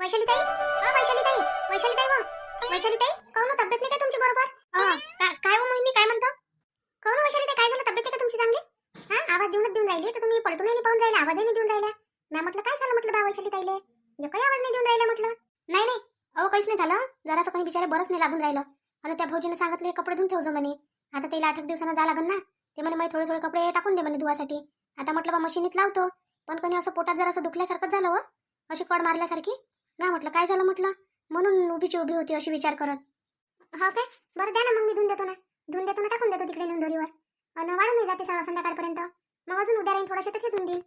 वैशालीताई, वैशालीताई, वैशालीताई हो, वैशालीताई, काहून हो, तब्येत नाही का तुमची बरोबर? काय हो मोहिनी, काय म्हणता? काहून हो वैशालीताई, काय झालं? तब्येत आहे का तुमची चांगली? आवाज देऊन राहिली तर तुम्ही पलटून नाही पाहून राहिला, आवाजही नाही देऊन राहिला. मी म्हटलं काय झालं म्हटलं बा वैशालीताईले, एकही आवाज नाही देऊन राहिला म्हटलं. नाही नाही, अहो काहीच नाही झालं, जरासं काही बिचारे बरंच नाही लागून राहिलं. आणि त्या भाऊजीने सांगितले कपडे धुवून ठेवजो म्हणे. आता त्याला 8 दिवसांना जा लागन ना, ते म्हणे मला थोडे थोडे कपडे टाकून दे म्हणे धुवासाठी. आता म्हटलं बा मशीनीत लावतो, पण कोणी असं पोटात जरासं दुखल्यासारखंच झालं हो, अशी कड मारल्यासारखी. ना म्हटलं काय झालं म्हटलं, म्हणून उभीची उभी होती अशी विचार करत. हो काय, बरं द्या ना मग, मी धुवून देतो ना, टाकून देतो तिकडे नेऊन दोरीवर. आणि वाढून नाही जाते संध्याकाळपर्यंत, मग अजून उद्या राहीन थोडाशा तर धुवून देईल.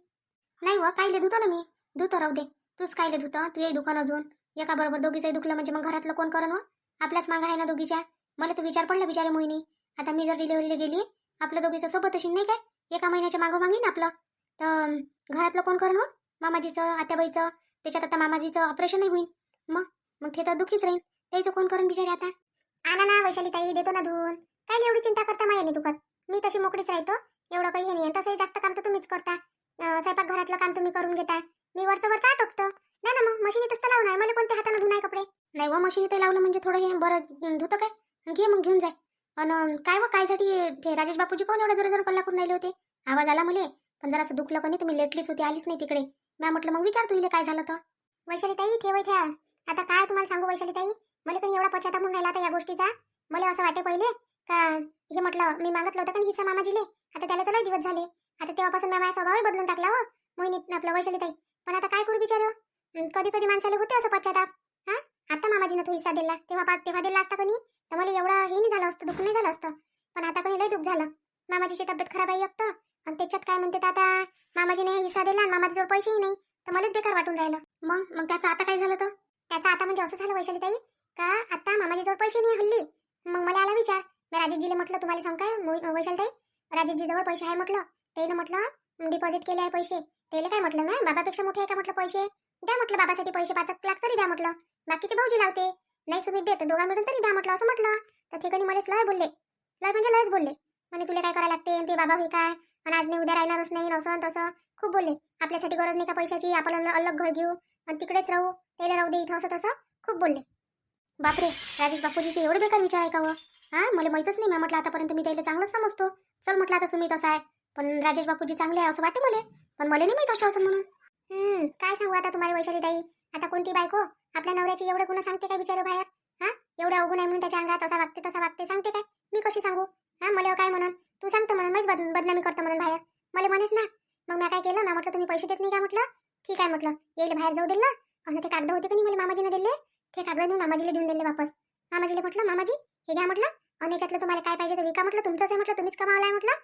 नाही हो, कायले धुतो ना मी, धुतो राहू दे. तूच कायले धुतं, तू दुकान अजून एका बरोबर दोघीचंही दुखलं म्हणजे मग घरातलं कोण करण हो? आपल्याच मागं आहे ना दोघीच्या. मला तर विचार पडला बिचारे मोहिनी, आता मी जर डिलिव्हरीला गेली, आपल्या दोघीचं सोबत अशी नाही काय, एका महिन्याच्या मागं मागीन आपलं, तर घरातलं कोण करण हो? मामाजीचं, आत्याबाईचं, त्याच्यात आता मामाजीचं ऑपरेशनही होईल. मग ते तर दुखीच राहील, त्याचं कोण करण बिचारे आता. आणा ना वैशालीताई, देतो ना धुवून. काय एवढी चिंता करता मायाने दुखत, मी तशी मोकळीच राहतो, एवढं काही नाही. तसंही जास्त काम तर तुम्हीच करता, स्वयंपाक घरातलं काम तुम्ही करून घेता, मी वरचं आटोपतो ना. मग मशीनीतच तर लावून आहे, मला कोणत्या हाताने धुनाय कपडे. नाही व, मशीनीत लावलं म्हणजे थोडं हे बरं धुतं काय, घे मग घेऊन जाय. आणि काय व, कायसाठी ते राजेश बापूजी कोण एवढं जोर कल्ला करून राहिले होते? आवाज आला मला, पण जरासं दुखलं का नाही, तुम्ही लेटलीच होती, आलीच नाही तिकडे. मी म्हटलं मग विचार तुला काय झालं तर. वैशालीताई ठेव ठ्या, आता काय तुम्हाला सांगू वैशालीताई, मला काही एवढा पश्चाताप होऊन राहिला आता या गोष्टीचा. मला असं वाटे पहिले का हे म्हटलं मी मागतलं होतं का हिस्सा मामाजीले, आता त्याला तर लय दिवस झाले. आता तेव्हापासून माझा स्वभावही बदलून टाकला हो मोहिनी आपलं वैशालीताई. पण आता काय करू बिचार, कधी कधी माणसाला होते असं पश्चाताप. आता मामाजीनं तो हिस्सा दिला, तेव्हा दिला असता कोणी तर मला एवढं हे नाही झालं असतं, दुःख नाही झालं असतं. पण आता कोणी लय दुःख झालं, मामाजीची तब्येत खराब आहे एकटं, आणि त्याच्यात काय म्हणते आता मामाजीने हिस्सा दिला आणि मामाजीजवळ पैसेही नाही, तर मलाच बेकार वाटून राहिलं. मग त्याचं आता काय झालं तर? त्याचं आता म्हणजे असं झालं वैशालीताई, का आता मामाजीजवळ पैसे नाही हल्ली. मग मला आला विचार, मी राजेशजीला म्हटलं तुम्हाला सांग काय वैशालीताई, राजेशजीजवळ पैसे आहे म्हटलं, त्यानं म्हटलं डिपॉझिट केले आहे पैसे. त्याला काय म्हटलं मी, बाबापेक्षा मोठे आहे का म्हटलं पैसे, द्या म्हटलं बाबासाठी पैसे 5 लाख तरी द्या म्हटलं, बाकीचे भाऊजी लावते, नाही सुमित देत, दोघा मिळून तरी द्या म्हटलं असं म्हटलं. तर ते कधी मलाच लय बोलले, लय म्हणजे लयच बोलले, म्हणे तुला काय करायला लागते, ते बाबा होई काय, आणि आज नाही उद्या राहणारच नाही, असं तसं खूप बोलले. आपल्यासाठी गरज नाही का पैशाची, आपण अलग घर घेऊ आणि तिकडेच राहू, त्याला राहू दे इथं, असं तसं खूप बोलले. बापरे, राजेश बापूजीचे एवढे बेकार विचार आहे का व? मला माहितच नाही. मी म्हटलं आतापर्यंत मी त्याला चांगलंच समजतो, चल म्हटलं आता सुमित असं आहे, पण राजेश बापूजी चांगले आहे असं वाटते मला, पण मला नाही माहित असं असं म्हणून. काय सांगू आता तुम्हाला वैशालीताई, आता कोणती बायको आपल्या नवऱ्याची एवढे गुण सांगते काय बिचारे बाहेर? एवढे अवगुण आहे म्हणून त्याच्या अंगात असा वागते तसा वागते सांगते काय? मी कशी सांगू? मला काय म्हणून, तू सांगतो म्हणून मीच बदनामी करतो म्हणून बाहेर, मला म्हणेच ना. मग मी काय केलं ना, म्हटलं तुम्ही पैसे देत नाही का म्हटलं, ठीक आहे म्हटलं, येईल बाहेर जाऊ दिलं. आणि ते कागद होते का नाही मला मामाजीने दिले, ते कागद नेऊन मामाजीला देऊन दिले वापस. मामाजीला म्हटलं मामाजी हे घ्या म्हटलं, आणि याच्यातलं तुम्हाला काय पाहिजे ते विका म्हटलं, तुमचंच आहे म्हटलं, तुम्हीच कमावलाय म्हटलं,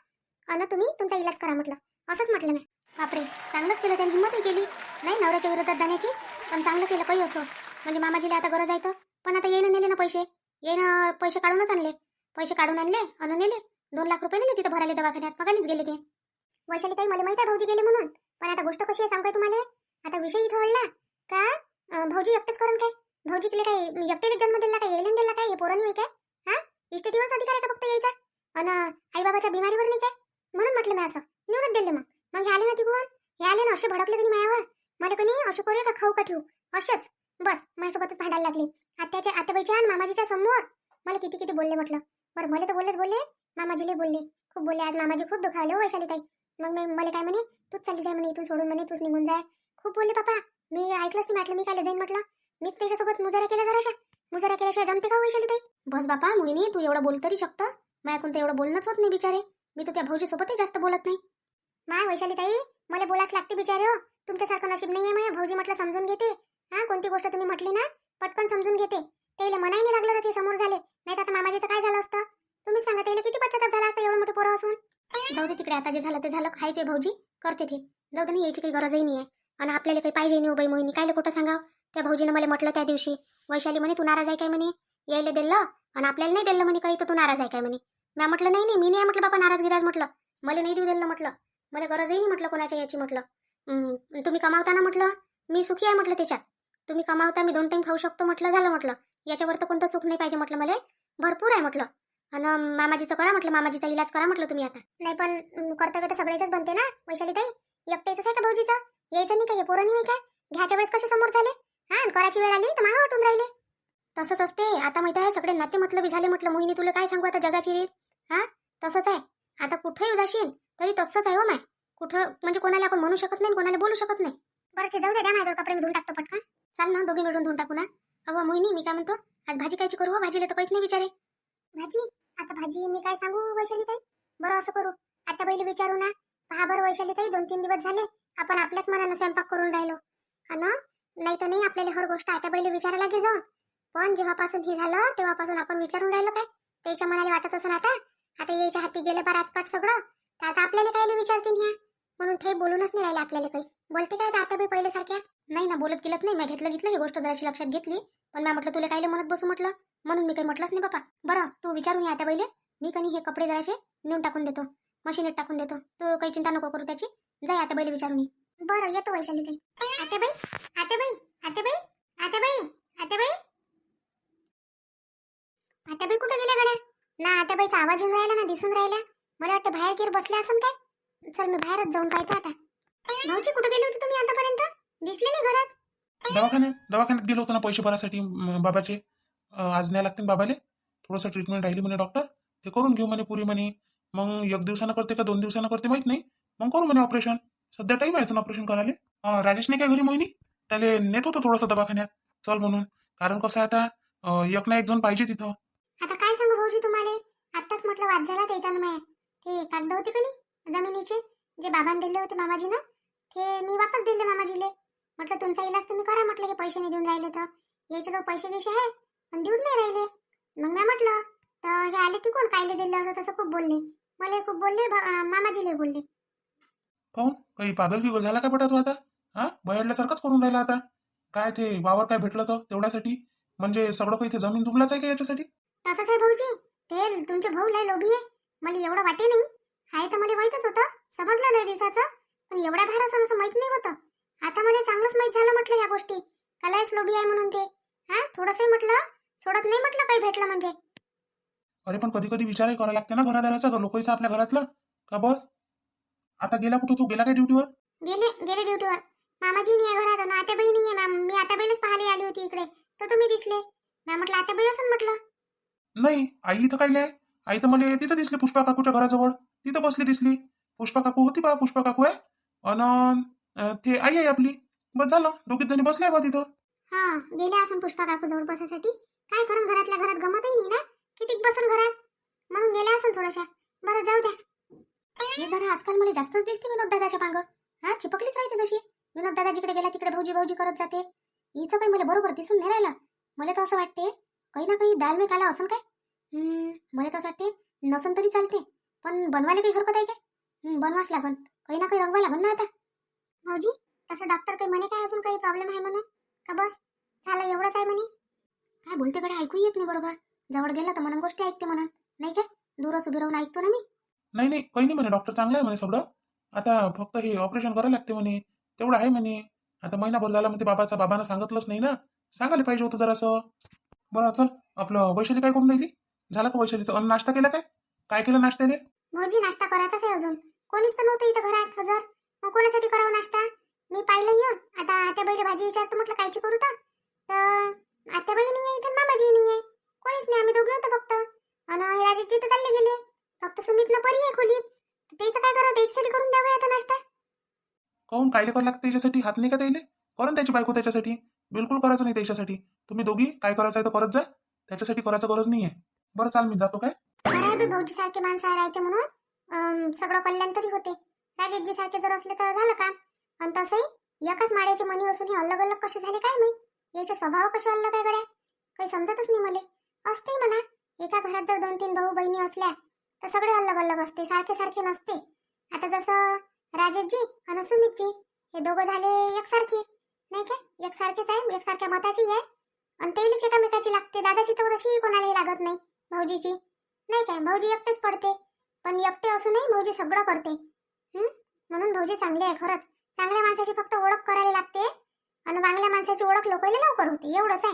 आणि तुम्ही तुमचा इलाज करा म्हटलं, असंच म्हटलं मी. बापरे, चांगलंच केलं त्यांनी, हिंमतही केली नाही नवऱ्याच्या विरोधात जाण्याची, पण चांगलं केलं काही असो. म्हणजे मामाजीला आता गरज आहे तर, पण आता येणं नेले ना पैसे, येणं पैसे काढूनच आणले, पैसे काढून आणले आणि नेले 2 लाख रुपये नेले तिथं भरायला दवाखान्यात, मगानीच गेले ते. वैशालीताई मला माहिती आहे भाऊजी गेले म्हणून, पण आता गोष्ट कशी आहे सांगू काय तुम्हाला, आता विषय इथं अडला का भाऊजी एकटेच करून काय, भाऊजी केले काय एकटेच जन्म दिला काय, येलेन दिला काय, हे पोरं नाही काय, इष्टेटीवरच अधिकार आहे का फक्त यायचा, आणि आई बाबाच्या बिमारीवर नाही काय, म्हणून म्हटलं मी असं निवडत दिले. मग हे आले ना तिकडून, हे आले ना असे भडकले तुम्ही मायावर, मला कोणी असे करू का खाऊ का ठेवू, असेच बस माझ्यासोबतच भांडायला लागले. आत्याबाईच्या आणि मामाजीच्या समोर मला किती किती बोलले म्हटलं. बरं मला तर बोलले, मामाजीले बोलले, खूप बोलले. आज मामाजी खूप दुखावले हो वैशालीताई. मग मला काय म्हणे, तूच चालली जाय म्हणे इथून सोडून, म्हणे तूच निघून जाय, खूप बोलले पप्पा. मी ऐकलंच नाही, म्हटलं मी काय जाईन म्हटलं, मीच त्याच्यासोबत मुजारा केला, जराशा मुजारा केल्याशिवाय जमते का वैशालीताई? बस बापा मोहिनी, तू एवढं बोल तरी शकतं, माझ्याकडून तर एवढं बोलणंच होत नाही बिचारे, मी तर त्या भाऊजी सोबतही जास्त बोलत नाही. माय वैशालीताई मला बोलाच लागते बिचारे हो, तुमच्यासारखं नशीब नाहीये माझ्या. भाऊजी म्हटलं समजून घेते, कोणती गोष्ट तुम्ही म्हटली ना पटकन समजून घेते, त्याला मनाई नाही लागलं तर ते समोर झाले, नाही तर आता मामाजीचं काय झालं असतं तुम्ही सांगा, त्याला किती पश्चाताप झाला असता एवढं मोठे पोरं असून. जाऊ दे तिकडे, आता जे झालं ते झालं, खाय ते भाऊजी करते ते, जाऊ दे नाही, यायची काही गरजही नाही आहे, आणि आपल्याला काही पाहिजे नाही बाई मोहिनी, कायले खोटं सांगाव. त्या भाऊजीनं मला म्हटलं त्या दिवशी, वैशाली म्हणे तू नाराज आहे काय म्हणे, यायला दिलं आणि आपल्याला नाही दिलं म्हणे काही, तर तू नाराज आहे काय म्हणे. मी म्हटलं नाही मी नाही म्हटलं बाबा नाराज गिराज, म्हटलं मला नाही देऊ दिलं म्हटलं, मला गरजही नाही म्हटलं कोणाच्या याची म्हटलं. तुम्ही कमावता ना म्हटलं, मी सुखी आहे म्हटलं त्याच्यात, तुम्ही कमावता, मी 2 टाइम खाऊ शकतो म्हटलं, झालं म्हटलं, याच्यावर तर कोणतं सुख नाही पाहिजे म्हटलं, मला भरपूर आहे म्हटलं. आणि मामाजीचं करा म्हटलं, मामाजीचा इलाज करा म्हटलं तुम्ही आता. नाही पण कर्तव्य तर सगळेच बनते ना वैशालीताई, एकट्याच आहे का भाऊजीचं, यायचं नाही का, हे पोरं नाही काय, घ्यायच्या वेळेस कसे समोर झाले, हा आणि करायची वेळ आली तर मागं वाटून राहिले. तसंच असते. आता माहिती आहे सगळे नाते मतलबी झाले म्हटलं. मोहिनी तुला काय सांगू आता जगाची रीत. हा तसंच आहे. आता कुठेही जाशील तरी तसंच आहे हो माय. कुठं म्हणजे कोणाला आपण म्हणू शकत नाही, कोणाला बोलू शकत नाही. बरं ते जाऊ द्या, माझ्याजवळ कपडे मी धुवून टाकतो पटकन. चाल ना दोघी मिळून धुवून टाकू ना. अहो मोहिनी मी काय म्हणतो, आज भाजी कायची करू हो? भाजीला तर पैसे नाही विचारे. भाजी आता भाजी मी काय सांगू वैशाली ताई. बरं असं करू, आता पहिले विचारू ना. पहा बरं वैशाली ताई, 2-3 दिवस झाले आपण आपल्याच मनानं स्वयंपाक करून राहिलो हा ना. नाही तर नाही आपल्याला हर गोष्ट आता पहिले विचारायला लागे जाऊन. पण जेव्हापासून हे झालं तेव्हापासून आपण विचारून राहिलो काय त्याच्या मनाला वाटत असं आता. आता यायच्या हाती गेले बा राजपाट सगळं, तर आता आपल्याला काय विचारतील ह्या. म्हणून ते बोलूनच नाही राहिले आपल्याला काही. बोलते काय आता बाई पहिले सारख्या नाही ना, बोलत गेलत नाही. मी घेतलं ही गोष्ट जराशी लक्षात घेतली. पण मी म्हटलं तुला कायले म्हणत बसू म्हटलं, म्हणून मी काही म्हटलंच नाही बापा. बरं तू विचारून ये आता पहिले. मी कधी हे कपडे जराशे नेऊन टाकून देतो, मशीनीत टाकून देतो. तू काही चिंता नको करू त्याची. जाय आता पहिले विचारून ये. बरं येतो वैशाली ताई. आतेबाई आतेबाई आतेबाई आतेबाई आतेबाई आतेबाई कुठे गेल्या गड्या? ना आतेबाईचा आवाज येऊन राहिला ना दिसून राहिला. मला वाटतं बाहेर गिर बसल्या असन काय. चल मी बाहेरच जाऊन पाहतो आता. भाऊजी कुठे गेले होते तुम्ही आतापर्यंत? दिसले नाही घरात. दवाखान्यात गेलो होतो ना पैसे भरासाठी बाबाचे. आज न्याय लागतील बाबाले. थोडंसं ट्रीटमेंट राहिली म्हणे डॉक्टर. ते करून घेऊ म्हणे पुरी म्हणे. मग 1 दिवसानं करते का 2 दिवसानं करते माहित नाही. मग करू म्हणे ऑपरेशन. सध्या टाईम आहे ऑपरेशन करायला. राजेशने काय घरी मोहिनी त्याला नेत होतं थोडंसं दवाखान्यात चल म्हणून. कारण कसं आहे आता एक ना एक जण पाहिजे तिथं. आता काय सांगू भाऊजी तुम्हाला. आत्ताच म्हटलं वाद झाला त्याच्यानं. मी ते कागद होते का नाही जमिनीचे, जे बाबांनी दिले होते मामाजीनं, ते मी वापस दिले मामाजीले. म्हटलं तुमचा इलाज तुम्ही करा म्हटलं, हे पैसे नाही देऊन राहिले तर. याच्याजवळ पैसे दिसे आहे पण देऊन नाही राहिले. मग मी म्हटलं तर हे आले तिकून कायले दिले असं तसं खूप बोलले. मला खूप बोलले, मामाजीले बोलले. काहून काही पागल की झाला काय पडा तू आता. बयाडल्यासारखंच करून राहिला आता. काय ते वावर काय भेटलं तर तेवढ्यासाठी म्हणजे सगळं काही ते जमीन तुमलाच आहे का याच्यासाठी. तसंच आहे भाऊजी. ते तुमचे भाऊ लय लोभी आहे. मला एवढं वाटे नाही आहे तर मला माहितच होतं, समजलं लय दिवसाचं. पण एवढ्या बाहेर असं माहित नाही होतं. आता मला चांगलंच माहित झालं म्हटलं या गोष्टी. कलायच लोभी आहे म्हणून ते. थोडंसं म्हटलं सोडत नाही म्हटलं काही भेटलं म्हणजे. अरे पण कधी कधी विचारही करायला लागते ना घरादाराचा, लोकांचा आपल्या घरातलं का बस. आता गेला कुठं तू, गेला काय ड्युटीवर? गेले गेले ड्युटीवर. मामाजी नाही आहे घरात, आत्याबाई नाही आहे. मी आत्याबाईलाच पाहायला आली होती इकडे, तर तुम्ही दिसले. मी म्हटलं आत्याबाई असं म्हटलं. नाही आई इथं काय नाही. आई तर मला तिथं दिसली पुष्पा काकूच्या घराजवळ. तिथं बसली दिसली. पुष्पा काकू होती बा, पुष्पा काकू आहे अन ते आई आहे आपली. बस झालं, दोघीच जणी बसल्या बा तिथं. हा गेले असं पुष्पा काकू जवळ बसासाठी. काय करून घरातल्या घरात गमतही नाही ना, कितीक बसून घरात. म्हणून गेल्या असं थोड्याशा. बरं जाऊ द्या. हे जरा आजकाल मला जास्तच दिसते विनोद दादाच्या मागं. चिपकलीच राहते जशी. विनोद दादा जिकडे गेला तिकडे भाऊजी भाऊजी करत जाते. हिचं काही मला बरोबर दिसून नाही राहिलं. मला तर असं वाटते काही ना काही दाल में काला असं काय. मला तर असं वाटते नसन तरी चालते, पण बनवायला काही हरकत आहे काय. बनवाच लागन, काही ना काही रंगवा लागन ना आता. भाऊजी तसं डॉक्टर काही म्हणे काय अजून काही प्रॉब्लेम आहे म्हणून का बस झालं एवढंच आहे म्हणे. काय बोलते कडे ऐकू येत नाही बरोबर. जवळ गेला तर म्हणून गोष्टी ऐकते म्हणून, नाही काय दूरच उभी राहून ऐकतो ना मी. नाही काही नाही म्हणे डॉक्टर, चांगलं आहे म्हणे सगळं. आता फक्त हे ऑपरेशन करायला लागते म्हणे, तेवढं आहे म्हणे. आता महिनाभर झाला म्हणते बाबानं सांगितलंच नाही ना, सांगायला पाहिजे होतं जरासं. बरं चल, आपलं वैशाली काय करून राहिली? झालं का वैशालीचं अन्न नाश्ता केला काय केलं नाश्त्याने? भाऊजी नाश्ता करायचाच आहे अजून. कोणीच तर नव्हतं इथं घरात हजर. मग कोणासाठी करावं नाश्ता? मी पाहिलं येऊन. आता आत्याबाईला भाजी विचारतो म्हटलं कायची करू तर आत्याबाई नाही आहे इथं, मामाजी नाही आहे, कोणीच नाही. आम्ही दोघे होतो फक्त. आणि राजेशजी तर चालले गेले. फक्त सुमित न परी आहे खोलीत. त्याचं काय करावं, त्याच्यासाठी करून द्यावं आता नाश्ता. काहून कायले करावं लागतं त्याच्यासाठी? हात नाही का त्याला? करून त्याची बायको त्याच्यासाठी. बिलकुल करायचं नाही त्याच्यासाठी. तुम्ही दोघी काय करायचं आहे तर करत जा, त्याच्यासाठी करायचं गरज नाही आहे. बरं चाल मी जातो. काय बरं भाऊजी सारखे माणसं राहते म्हणून सगळं कल्याण तरी होते. राजेशजी सारखे जर असले तर झालं काम. आणि तसंही एकाच माड्याची मनी असून हे अलग अलग कसे झाले काय माहित. याचे स्वभाव कसे अलग आहे गड्या, काही समजतच नाही मला. असते म्हणा एका घरात जर 2-3 भाऊ बहिणी असल्या तर सगळे अलग अलग असते, सारखे सारखे नसते. आता जसं राजेशजी आणि सुमितजी हे दोघं झाले एकसारखे, नाही काय एकसारखेच आहे, एकसारख्या मताची आहे. आणि तेलीच एकामेकाची लागते. दादाची तर तशी कोणालाही लागत नाही, भाऊजीची नाही काय. भाऊजी एकटेच पडते, पण एकटे असूनही भाऊजी सगळं करते. म्हणून भाऊजी चांगले आहे खरंच. चांगल्या माणसाची फक्त ओळख करायला लागते आणि चांगल्या माणसाची ओळख लोकांना लवकर होते, एवढंच आहे,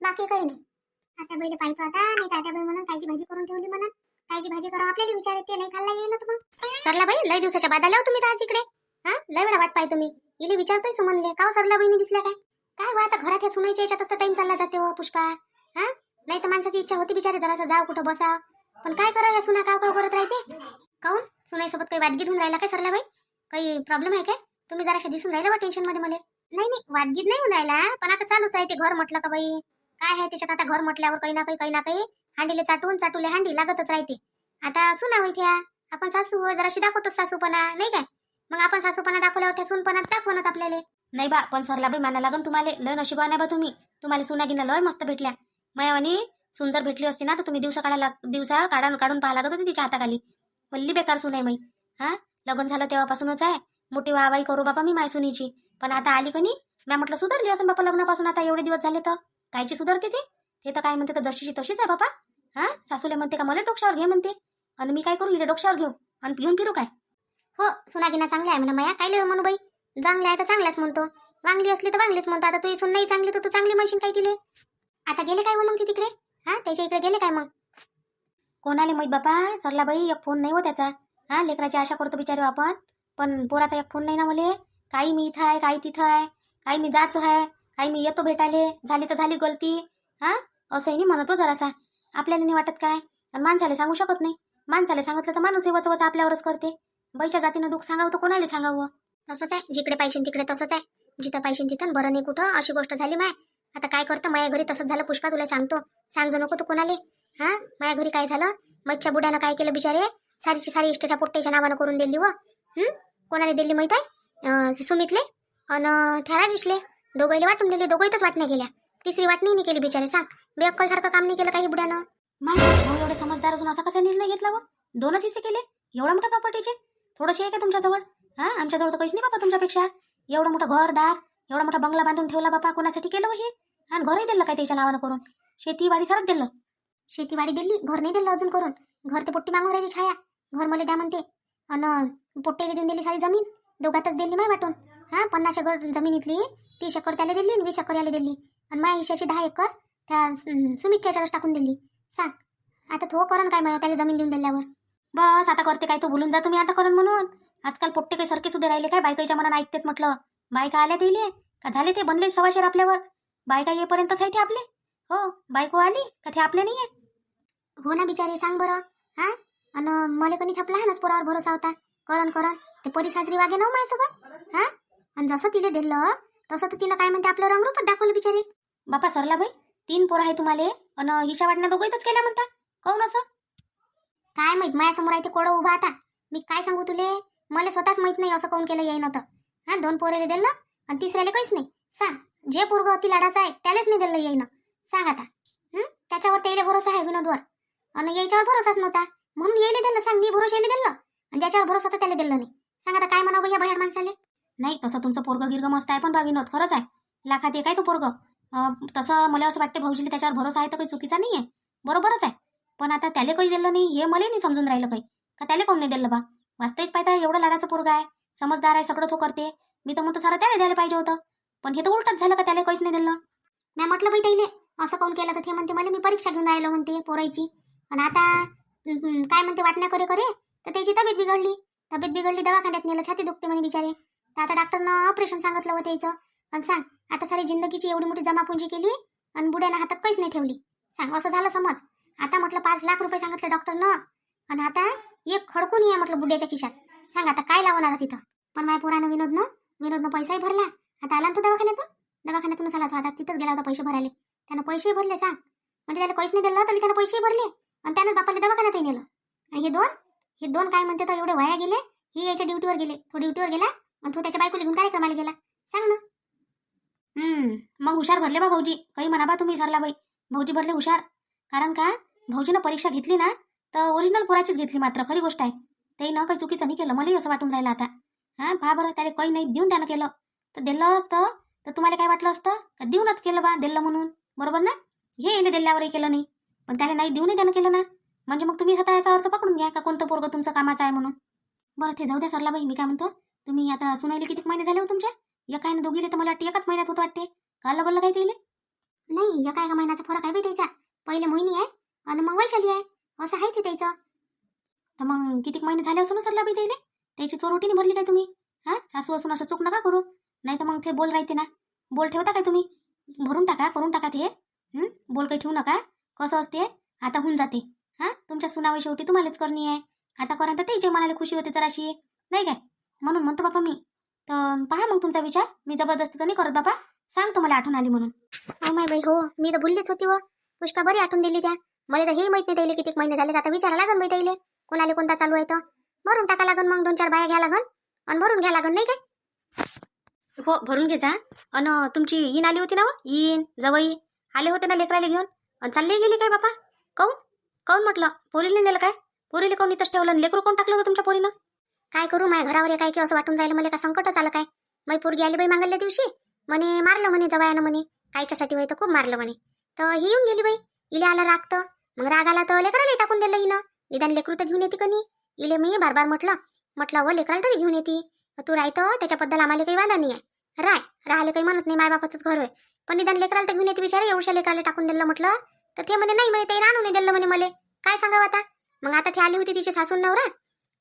बाकी काही नाही. आता बैल पाहतो आता. नाही तात्याबाई म्हणून कायची भाजी करून ठेवली म्हणून. कायची भाजी करा आपल्याला विचार येते, नाही खाल्ला येईल ना तुम्हाला. सरला बाई लय दिवसाच्या बाद आला तुम्ही तर आज इकडे. लय वेळा वाट पाहिजे तुम्ही. इले विचारतोय सुमनले का सरला बहिणी दिसल्या काय. काय वा आता घरात या सुनायच्या याच्यातच तर टाइम चालला जाते हो पुष्पा. हा नाही तर माणसाची इच्छा होती बिचारे जरासं जाव कुठं बसा, पण काय करा या सुना काव करत राहते. काऊन सुनाईसोबत काही वादगीत होऊन राहिला काय सरला बाई? काही प्रॉब्लेम आहे काय? तुम्ही जराशा दिसून राहिला बा टेन्शन मध्ये मला. नाही नाही वादगीत नाही होऊन राहिला, पण आता चालूच आहे ते घर म्हटलं का बाई. काय आहे त्याच्यात आता घर म्हटल्यावर काही ना काही हांडीले चाटूले हांडी लागतच राहते. आता सुना होई त्या आपण सासू हो जराशी दाखवतोच सासूपणा नाही काय. मग आपण सासूपणा दाखवल्यावर त्या सूनपणात दाखवणच आपल्याला. नाही बा पण सरला बाई माना लागन तुम्हाला. लय नशिबाने बा तुम्हाला सुनागिना लय मस्त भेटल्या. मायावानी सून जर भेटली असती ना तर तुम्ही दिवसा काढून पाहा लागत होती तिच्या हाताखाली. वल्ली बेकार सून आहे मै. हा लग्न झालं तेव्हापासूनच आहे मोठी वाहवाही करू बापा मी माय सुनीची. पण आता आली कनी मी म्हटलं सुधारली असं बापा लग्नापासून आता एवढे दिवस झाले तर कायची सुधारते ते तर काय म्हणते तर जशीची तशीच आहे बापा. हा सासूले म्हणते का मला डोक्यावर घे म्हणते आणि मी काय करू हिला डोक्यावर घेऊ आणि घेऊन फिरू काय. हो सुनागिना चांगल्या आहे म्हणा माया काय लिह म्हणू बाई. चांगल्या आहे तर चांगल्याच म्हणतो, वांगली असली तर वांगलीच म्हणतो. आता तू सून नाही चांगली तर तू चांगली म्हणशील काय तिले. आता गेले काय हो मग ती तिकडे? हा त्याच्या इकडे गेले काय मग? कोणाले माहित बापा सरला बाई एक फोन नाही हो त्याचा. हा लेकराची आशा करतो बिचारे आपण, पण पोराचा एक फोन नाही ना मले. काही मी इथं आहे काही तिथं आहे, काही मी जायचं आहे काही मी येतो भेटाले, झाली तर झाली गलती. हा असंही नाही म्हणतो जरासा. आपल्याला नाही वाटत काय? आणि माणसाला सांगू शकत नाही. माणसाला सांगितलं तर माणूस वच आपल्यावरच करते. बाईच्या जातीनं दुःख सांगावं तर कोणाला सांगावं? तसंच आहे, जिकडे पाहिजे तिकडे तसंच आहे. जिथं पाहिजे तिथं बरं नाही कुठं अशी गोष्ट झाली माय. आता काय करतं माझ्या घरी तसंच झालं पुष्पा. तुला सांगतो सांगजो नको तू कोणाले. हा माझ्या घरी काय झालं मच्छच्या बुड्यानं काय केलं बिचारे सारीची सारी इष्टेटा पोट्ट्याच्या नावानं करून दिली व. कोणाला दिली माहित आहे? सुमितले आणि त्या राजेशले दोघांना वाटून दिले. दोघंच वाटण्या गेल्या, तिसरी वाटणी नाही केली बिचारे. सांग बेअक्कल सारखं काम नाही केलं काही बुड्यानं. भाऊ एवढे समजदार असून असा कसा निर्णय घेतला व? 2च हिस्से केले एवढा मोठा प्रॉपर्टीचे. थोडंशी आहे का तुमच्याजवळ? हा आमच्याजवळ तर काहीच नाही बापा तुमच्यापेक्षा. एवढं मोठं घरदार एवढा मोठा बंगला बांधून ठेवला बापा. कोणासाठी केलं हे? आणि घरही दिलं काय त्याच्या नावानं करून? शेतीवाडी खरंच दिलं. शेतीवाडी दिली, घर नाही दिलं अजून करून. घर ते पोट्टी मागून राहिली छाया. घर मला द्या म्हणते आणि पोट्टेला देऊन दिली सारी जमीन. दोघातच दिली माय वाटून. हा 50 एकर जमिनीतली 30 एकर त्याला दिली आणि 20 एकर याला दिली. आणि माझ्या हिश्श्याची 10 एकर त्या सुमितच्या याच्यातच टाकून दिली. सांग आता तो करण काय त्याला जमीन देऊन दिल्यावर? बस आता करते काय तू भुलून जा तुम्ही आता करण म्हणून. आजकाल पोट्टे काही सारखे सुद्धा राहिले काय? बायकाच्या मनानं ऐकतेत म्हटलं. बायका आल्या ते का झाले ते बनले सवाशेर आपल्यावर. बायका येईपर्यंतच आहे ते आपले. हो बायको आली का ते आपले नाहीये. हो ना बिचारी सांग बरं. हा आणि मला कोणी थाप लहानच पोरावर भरोसा होता. करण ते परी साजरी वागे ना माझ्यासोबत. हा आणि जसं तिला दिलं तसं तर तिनं काय म्हणते आपलं रंगरूपच दाखवलं बिचारी. बापा सरला बाई 3 पोरं आहे तुम्हाला आणि हिच्या वाटण्या दोघंच केल्या म्हणता. काऊन असं? काय माहित माझ्यासमोर आहे ते कोडं उभा. आता मी काय सांगू तुले, मला स्वतःच माहित नाही असं कोण केलं येईन होतं. हा 2 पोरेले दिलं आणि तिसऱ्याला काहीच नाही. सांग जे पोरगं अति लाडाचं आहे त्यालाच नाही दिलं येईन. सांग आता त्याच्यावर त्याला भरोसा आहे विनोदवर आणि याच्यावर भरोसाच नव्हता म्हणून यायला दिलं. सांग मी भरोसा यायला दिलं आणि ज्याच्यावर भरोसा होता त्याला दिलं नाही. सांग आता काय म्हणावं या बाहेर माणसाले. नाही तसं तुमचं पोरगं गिरगं मस्त आहे पण बा विनोद खरंच आहे. लाखात एक आहे तो पोरगं. तसं मला असं वाटते भाऊजीला त्याच्यावर भरोसा आहे तर काही चुकीचा नाही आहे, बरोबरच आहे. पण आता त्याला काही दिलं नाही हे मला नाही समजून राहिलं काही का त्याला कोण नाही दिलं बा. वास्तविक पाहता एवढं लाडाचं पोरगं आहे, समजदार आहे, सगळं तो करते. मी तर म्हणतो सारं त्याला द्यायला पाहिजे होतं, पण हे तर उलटच झालं का त्याला काहीच नाही दिलं. मी म्हटलं बाई ताईले असं कोण केलं तर ते म्हणते मला मी परीक्षा घेऊन राहिलो म्हणते पोरायची. आणि आता काय म्हणते वाटण्या करे तर त्याची तब्येत बिघडली दवाखान्यात नेलं. छाती दुखते म्हणे बिचारे. तर आता डॉक्टरनं ऑपरेशन सांगितलं होतं त्याचं. आणि सांग आता सारी जिंदगीची एवढी मोठी जमापुंजी केली आणि बुड्यानं हातात काहीच नाही ठेवली. सांग असं झालं समज. आता म्हटलं 5 लाख रुपये सांगितलं डॉक्टरनं आणि आता एक खडकून या म्हटलं बुड्याच्या खिशात. सांग आता काय लावणार तिथं. पण माझ्या पोरानं विनोदनं पैसाही भरला. आता आला तो दवाखान्यातूनच आला तो. आता तिथंच गेला होता पैसे भरायला. त्यानं पैसेही भरले. सांग म्हणजे त्याला पैसे नाही दिलं तरी त्यानं पैसेही भरले आणि त्यानं बापाला दवाखान्यातही नेलं. आणि हे दोन काय म्हणते तर एवढे वाया गेले. हे याच्या ड्युटीवर गेले, तो ड्युटीवर गेला आणि तो त्याच्या बायकोला घेऊन कार्यक्रमाला गेला. सांग ना. मग हुशार भरले बा भाऊजी. काही म्हणा बा तुम्ही सरला बाई, भाऊजी भरले हुशार. कारण का भाऊजीनं परीक्षा घेतली ना तर ओरिजिनल पोराचीच घेतली. मात्र खरी गोष्ट आहे ते ना काही चुकीचं नाही केलं. मलाही असं वाटून राहिलं आता. हा पहा बरं त्याला काही नाही देऊन त्यानं केलं तर दिलं असतं तर तुम्हाला काय वाटलं असतं का देऊनच केलं बा दिलं म्हणून, बरोबर ना. हे येले दिल्यावरही केलं नाही पण त्याला नाही देऊनही त्यानं केलं ना. म्हणजे मग तुम्ही आता याचा अर्थ पकडून घ्या का कोणतं पोरगं तुमचं कामाचं आहे म्हणून. बरं ते जाऊ द्या सरला बाई. मी काय म्हणतो तुम्ही आता सुनायला किती महिने झाले हो तुमच्या? एका आहे दोघीले तर मला वाटते एकाच महिन्यात होतं वाटते. का लगलं काय ते नाही एका महिन्याचा फरक आहे बी त्याचा. पहिले मोहिनी आहे आणि मग वैशाली आहे असं आहे ते त्याचं. तर मग किती महिने झाले असं ना सरला बाई त्याची चोरोटीने भरली काय तुम्ही? हा सासू असून असं चूक नका करू नाही तर मग ते बोल राहते ना. बोल ठेवता काय तुम्ही? भरून टाका, करून टाका ते. बोल काही ठेवू नका. कसं असते, आता होऊन जाते. हां, तुमच्या सुनावं शेवटी तुम्हालाच करणी आहे. आता करा तर ते जे मनाला खुशी होते जराशी, नाही काय? म्हणून म्हणतो बापा मी. तर पहा मग तुमचा विचार. मी जबरदस्ती तर नाही करत बाबा. सांगतो मला आठवण आली म्हणून. हो माय बाई, हो मी तर भुललीच होती. पुष्पा बरी आठवण दिली त्या. मला तर हे माहित नाही त्याला किती महिने झाले. आता विचारा लागन बाई त्याला कोणाला कोणता चालू आहे तर भरून टाका लागन. मग 2-4 बाया घ्या लागन आणि भरून घ्या लागन, नाही काय? हो, भरून घे जा. अन तुमची ईन आली होती ना हो? ईन जवई आले होते ना लेकराला घेऊन. आणि चालले गेले काय बापा? काऊन काऊन म्हटलं? पोरीला नेलं काय? पोरीला कोण इथंच ठेवलं? लेकरू कोण टाकलं होतं तुमच्या पोरीनं? काय करू, माझ्या घरावर काय की असं वाटून राहिलं मला. का संकटच आलं काय? माझी पोरगी आली बाई मागल्या दिवशी. म्हणे मारलं म्हणे जवायानं म्हणे. कायच्यासाठी होय तर खूप मारलं म्हणे. तर ही येऊन गेली बाई. इले आला राग तर मग राग आला तर लेकराला टाकून दिलं हिनं. निदान लेकरू तर घेऊन येते कनी. इले मी बार म्हटलं व लेकराला तरी घेऊन येते. तू राहतं त्याच्याबद्दल आम्हाला काही वादा नाही आहे. राहिले काही म्हणत नाही, मायबापाचंच घर होय. पण निदान लेकराला तर घेऊन येते बिचारे. एवढ्या लेकराला टाकून दिलं म्हटलं तर ते म्हणे नाही म्हणे ते आणून नाही दिलं म्हणे मला. काय सांगावं आता. मग आता ती आली होती तिची सासून नवरा.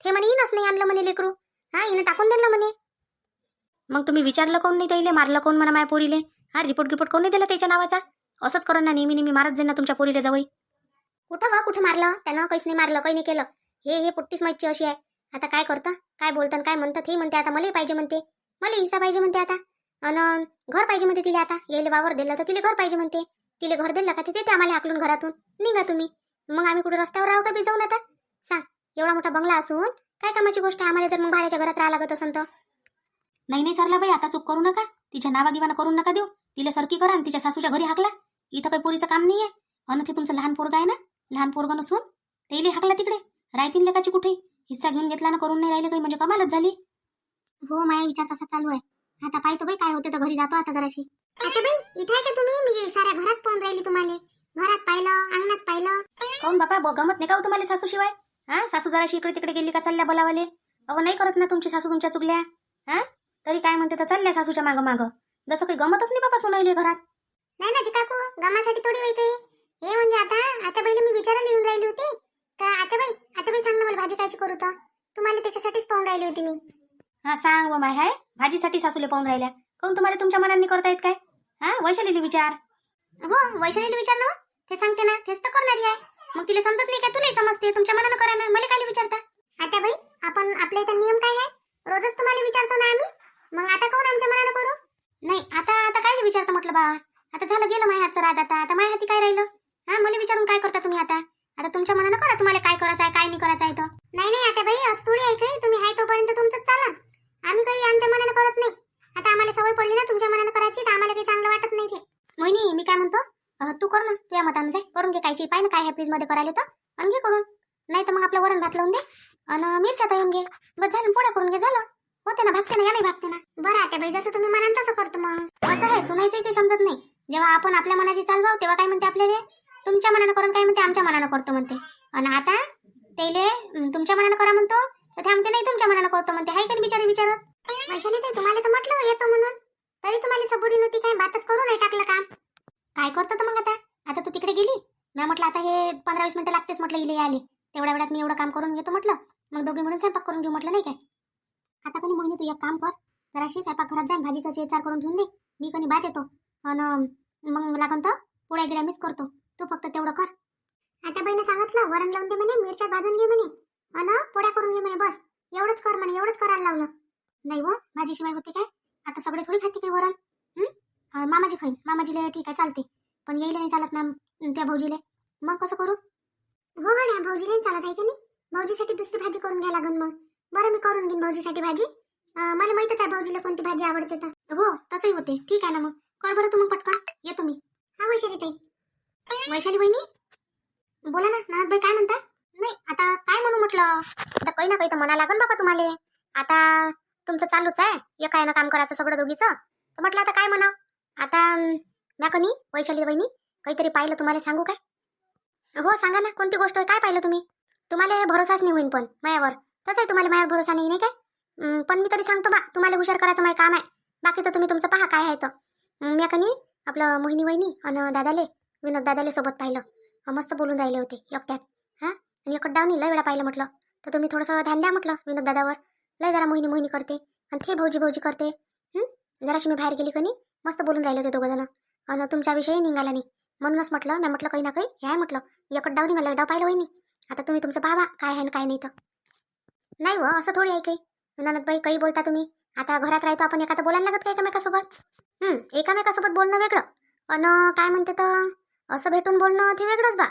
ते म्हणे हिनच नाही आणलं म्हणे लेकरू. हिनं टाकून दिलं म्हणे. मग तुम्ही विचारलं कोण नाही त्याला? मारलं कोण म्हणा माया पोरीले? रिपोर्ट कोण नाही दिला त्याच्या नावाचा? असंच करून ना नेहमी मारत जाईन ना तुमच्या पोरीला जवळ. कुठं मारलं त्यानं? काहीच नाही मारलं, काही नाही केलं. हे पुट्टीच माहिती अशी आहे. आता काय करतं, काय बोलतं, काय म्हणतात हे म्हणते. आता मलाही पाहिजे म्हणते. मला हिस्सा पाहिजे म्हणते आता. अन घर पाहिजे म्हणते तिला. आता यायला वावर दिलं तर तिला घर पाहिजे म्हणते. तिला घर दिलं का ते आम्हाला हाकलून घरातून निघा तुम्ही. मग आम्ही कुठे रस्त्यावर राहू का बी जाऊन? आता सांग, एवढा मोठा बंगला असून काय कामाची गोष्ट आहे आम्हाला जर मग भाड्याच्या घरात राहा लागत असेल तर? नाही सरला बाई, आता चूक करू नका. तिच्या नावागिवाना करून नका देऊ. तिला सरकी करा आणि तिच्या सासूच्या घरी हाकला. इथं काही पोरीचं काम नाही आहे. अन ते तुमचं लहान पोरगा आहे ना, लहान पोरगा नसून तेली हाकला तिकडे. राहतील लेकाची कुठे हिस्सा घेऊन घेतला ना, करून नाही राहिले काही म्हणजे कमालच झाली. हो, माझा विचार तसा चालू आहे. आता पाहतो बाई काय होते तर घरी जातो आता जराशी. आता बाई इथे आहे का तुम्ही? मी साऱ्या घरात पाहून राहिली तुम्हाला. घरात पाहिलं, अंगणात पाहिलं. काऊन बापा गमत नाही का हो तुम्हाला सासू शिवाय? सासू जराशी इकडे तिकडे गेली का चालल्या बोलावाले? अहो नाही करत ना तुमची सासू तुमच्या चुकल्या. तरी काय म्हणते तर चालल्या सासूच्या मागं. जसं काही गमतच नाही बापा सुनायले घरात. नाही ना काकू, गमासाठी थोडी वेळ काही. हे म्हणजे आता बाईला मी विचारायला येऊन राहिली होती. तर आता बाई सांग ना मला भाजी कायची करू तर. तुम्हाला त्याच्यासाठीच पाहून राहिली होती मी. सांग व माय हाय भाजीसाठी सासूले पाहून राहिल्या. काऊन तुम्हाला तुमच्या मनाने करता येत काय? वैशालीला विचार. हो, वैशालीला विचार ना. ते सांगते ना, तेच तर करणारी आहे. मग तिला समजत नाही का? तुलाही समजते. तुमच्या मनानं करा ना, मला काय विचारता? आता बाई आपण आपल्या इथं नियम काय आहे? रोजच तुम्हाला विचारतो ना आम्ही. मग आता कोण आमच्या मनानं करू? नाही आता काय विचारतो म्हटलं बा. आता झालं गेलं माझ्या हातचं राज. आता माझ्या हाती काय राहिलं? मला विचारून काय करता तुम्ही? आता तुमच्या मनानं करा तुम्हाला काय करायचं आहे, काय नाही करायचं आहे तर. नाही आता बाई असं थोडी आहे काही. तुम्ही आहे तोपर्यंत तुमचंच चाला. आम्ही काही आमच्या मनानं करत नाही. आता आम्हाला सवय पडली ना तुमच्या मनानं करायची, तर आम्हाला काही चांगलं वाटत नाही ते. मोहिनी, मी काय म्हणतो, तू कर ना तुझ्या मतानं. जाय करून घे कायची. पाय ना काय ह्या फ्रीज मध्ये करायला तर आणि घे करून. नाही तर मग आपलं वरण भात लावून दे आणि मिरच्या तळून घे. बस झालं, पोळ्या करून घे, झालं. होते ना, भागते ना, या नाही भागते ना. बरं आता बाई जसं तुम्ही म्हणाल तसं करतो. मग असं आहे सुनायचं ते समजत नाही. जेव्हा आपण आपल्या मनाची चालवाव तेव्हा काय म्हणते आपल्याला, तुमच्या मनानं करून काय म्हणते आमच्या मनानं करतो म्हणते. आणि आता तेले तुमच्या मनानं करा म्हणतो तर ते म्हणते नाही तुमच्या मनानं करतो म्हणते. हाय का बिचारी विचारत. वैशाली ताई, तुम्हाला तर म्हटलं येतो म्हणून, तरी तुम्हाला सबुरी नव्हती काय? बातच करू नाही टाकलं काम. काय करतो तर मग आता तू तिकडे गेली. मी म्हटलं आता हे 15-20 मिनिटं लागतेच म्हटलं इले आले. तेवढ्या वेळात मी एवढं काम करून घेतो म्हटलं. मग दोघी म्हणून स्वयंपाक करून घेऊ म्हटलं, नाही काय? आता कोणी मोहिनी तू एक काम कर, जराशी स्वयंपाक घरात जाईन, भाजीचा चेचार करून ठेवून दे. मी कोणी भात येतो आणि मग लागून तर पोळ्या गिड्या मिस करतो. तू फक्त तेवढं कर. आता बाईने सांगितलं वरण लावून दे म्हणे, मिरच्या भाजून घे म्हणे आणि पोळ्या करून घे म्हणे. बस एवढंच कर म्हणे. एवढंच करायला लावलं. नाही व भाजीशिवाय होते काय? आता सगळे थोडी खाते काय वरण? मामाजी खाईन. मामाजीला ठीक आहे चालते, पण यायला नाही चालत ना त्या भाऊजीले. मग कसं करू? हो गड्या, भाऊजीला चालत आहे की नाही? भाऊजीसाठी दुसरी भाजी करून घ्या लागन. मग बरं मी करून घेईन भाऊजीसाठी भाजी. मला माहितच आहे भाऊजीला कोणती भाजी आवडते तर. हो तसंही होते. ठीक आहे ना, मग कर बरं तू. मग पटकन येतो मी. हा वैशाली ताई. वैशाली बहिणी बोला ना. नाथबाई काय म्हणता? नाही आता काय म्हणू म्हटलं, आता काही ना काही तर म्हणा लागन बाबा तुम्हाला. आता तुमचं चालूच आहे एका यानं काम करायचं सगळं दोघीचं. तर म्हटलं आता काय म्हणा. आता म्या कनी वैशाली बहिणी काहीतरी पाहिलं तुम्हाला सांगू काय? हो सांगा ना, कोणती गोष्ट आहे? काय पाहिलं तुम्ही? तुम्हाला भरोसाच नाही होईन पण मायावर. तसं आहे तुम्हाला मायावर भरोसा नाही काय? पण मी तरी सांगतो बा, तुम्हाला हुशार करायचं माझं काम आहे. बाकीचं तुम्ही तुमचं पहा काय आहे तर. म्या कनी आपलं मोहिनी वहिनी आणि दादाले, विनोद दादाले सोबत पाहिलं. मस्त बोलून राहिले होते एकट्यात. आणि एकट डावनी लय वेळा पाहिलं म्हटलं. तर तुम्ही थोडंसं ध्यान द्या म्हटलं विनोद दादावर. लय जरा मोहिनी करते आणि ते भाऊजी करते. जराशी मी बाहेर गेली कनी मस्त बोलून राहिले होते दोघं जण आणि तुमच्याविषयी निघाला नाही. म्हणूनच म्हटलं मी म्हटलं काही ना काही हे आहे म्हटलं एकट डाव निघाला डाव पाहिलं वहिनी. आता तुम्ही तुमचं पाहा काय आहे आणि काय नाही तर नाही व असं थोडी आहे काही. ननदबाई काही बोलता तुम्ही. आता घरात राहतो आपण एखादं बोलायला लागत का एकामेकासोबत. एकामेकासोबत बोलणं वेगळं आणि काय म्हणते तर असं भेटून बोलणं ते वेगळंच बा.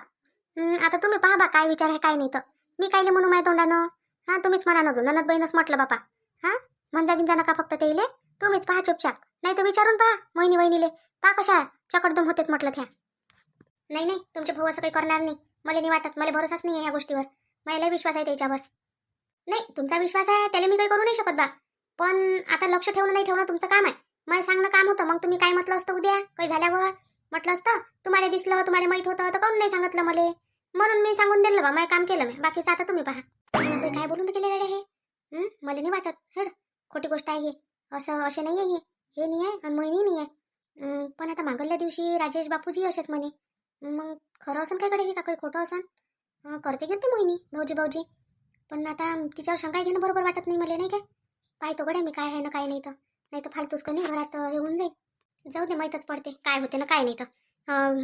आता तुम्ही पहा बा काय विचार आहे काय नाही तर मी कायले म्हणू माझ्या तोंडानं. हां तुम्हीच म्हणा नजून ननदबाईनंच म्हटलं बापा. हां म्हणजे गिंजा नका फक्त ते इले तुम्हीच पहा चुपचाप. नाही तर विचारून पहा मोहिनी वहिनीले पहा कशा चकडदम होतेत म्हटलं त्या. नाही नाही तुमचे भाऊ असं काही करणार नाही. मला नाही वाटत. मला भरोसाच नाही आहे ह्या गोष्टीवर. मला विश्वास आहे त्याच्यावर. नाही तुमचा विश्वास आहे त्याला मी काही करू नाही शकत बा. पण आता लक्ष ठेवणं नाही ठेवणं तुमचं काम आहे. मला सांगणं काम होतं. मग तुम्ही काय म्हटलं असतं उद्या काही झाल्यावर म्हटलं असतं तुम्हाला दिसलं तुम्हाला माहित होतं तर काऊन नाही सांगितलं मला. म्हणून मी सांगून दिलं बा. मला काम केलं मी. बाकीचं आता तुम्ही पहा. काय बोलून गेले गाड्या हे. मला नाही वाटत. हेड खोटी गोष्ट आहे हे. असे नाही आहे हे नाही आहे आणि मोहिनी नाही आहे. पण आता मागल्या दिवशी राजेश बापूजी असेच म्हणे. मग खरं असन काय कडे हे का काही खोटं असन. करते गेलते मोहिनी भाऊजी. पण आता तिच्यावर शंका घेणं बरोबर वाटत नाही मला नाही काय. पाहतो गड्या मी काय आहे ना काय नाही तर फालतूच का नाही घरात हे होऊन जाईल. जाऊ दे माहीतच पडते काय होते ना काय नाही तर.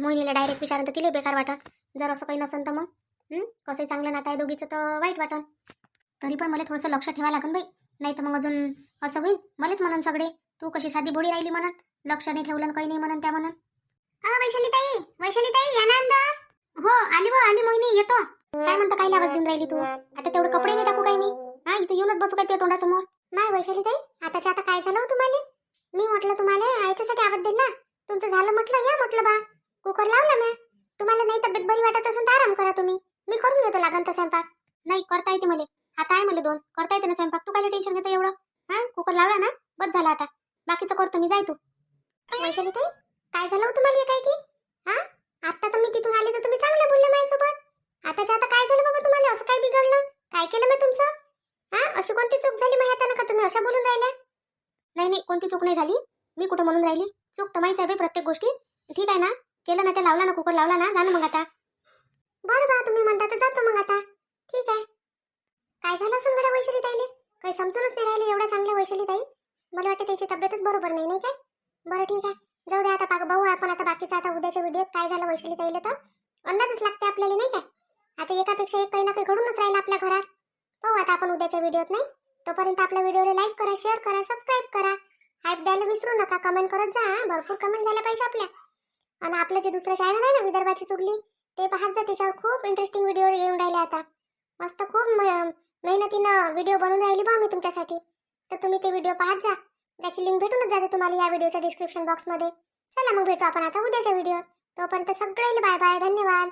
मोहिनीला डायरेक्ट विचारून तर तिला बेकार वाटत. जर असं काही नसन तर मग कसंही चांगलं नातं आहे दोघीचं तर वाईट वाटन. तरी पण मला थोडंसं लक्ष ठेवा लागन बाई. नाही तर मग अजून असं होईल मलाच म्हणन सगळे तू कशी साधी बोडी राहिली म्हणन. लक्ष नाही ठेवलं काही नाही म्हणन त्या म्हणन. वैशालीताई या ना अंदर. हो आली मोहिनी येतो. काय म्हणतं काय आवाज देऊन राहिली तू. आता तेवढे कपडे नाही टाकू काय मी. हा इथे येऊनच बसू काय ते तोंडासमोर. नाही वैशालीताई आताच्या आता काय झालं तुम्हाला. मी म्हटलं तुम्हाला याच्यासाठी आवाज दिला. तुमचं झालं म्हटलं या म्हटलं बा. कुकर लावला मी. तुम्हाला नाही तब्येत बरी वाटत असेल तर आराम करा तुम्ही. मी करून घेतो लागन तर स्वयंपाक. नाही करता येते मला. आता आहे मला 2 करता येते ना स्वयंपाक. तू काय टेन्शन घेतो एवढं. कुकर लावला ना बस झाला आता. बाकीचं करतो मी जाय तू. वैशालीताई काय झालं तुम्हाला काय की. आता तुम्ही तिथून आले तर तुम्ही चांगलं बोलले माझ्यासोबत. आताच्या आता काय झालं बाबा तुम्हाला असं काय बिघडलं काय केलं मी तुमचं. अशी कोणती चूक झाली माझ्या हातानं का तुम्ही अशा बोलून राहिल्या. नाही कोणती चूक नाही झाली. मी कुठं म्हणून राहिली. चूक तर माहीत आहे प्रत्येक गोष्टी. ठीक आहे ना केलं ना ते लावला ना कुकर लावला ना जा ना मग आता. बरं बा तुम्ही म्हणता तर जातो मग आता. ठीक आहे. काय झालं असं गड्या वैशालीताईने काही समजूनच नाही राहिले एवढ्या चांगल्या वैशालीताई. मला वाटतं त्याची तब्येतच बरोबर नाही काय. बरं ठीक आहे जाऊ दे आता भाऊ आपण आता बाकीचं आता उद्याच्या व्हिडिओत काय झालं वैशालीताईला तर अंदाजच लागते आपल्याला नाही काय. आता एकापेक्षा एक काही ना काही घडूनच राहिलं आपल्या घरात. पाहू आता आपण उद्याच्या व्हिडिओत नाही. तोपर्यंत आपल्या व्हिडिओला लाईक करा शेअर करा सबस्क्राईब करा. हाईप द्यायला विसरू नका. कमेंट करत जा. भरपूर कमेंट झाल्या पाहिजे आपल्या. आणि आपलं जे दुसरं चॅनल आहे ना विदर्भाची चुगली ते पाहत जा. त्याच्यावर खूप इंटरेस्टिंग व्हिडिओ येऊन राहिले आता. मस्त खूप मेहनतीनं व्हिडिओ बनवून राहिली बा मी तुमच्यासाठी. तर तुम्ही ते व्हिडिओ पाहत जा. त्याची लिंक भेटूनच जाते तुम्हाला या व्हिडिओच्या डिस्क्रिप्शन बॉक्समध्ये. चला मग भेटू आपण आता उद्याच्या व्हिडिओ. तोपर्यंत सगळ्यांना बाय बाय धन्यवाद.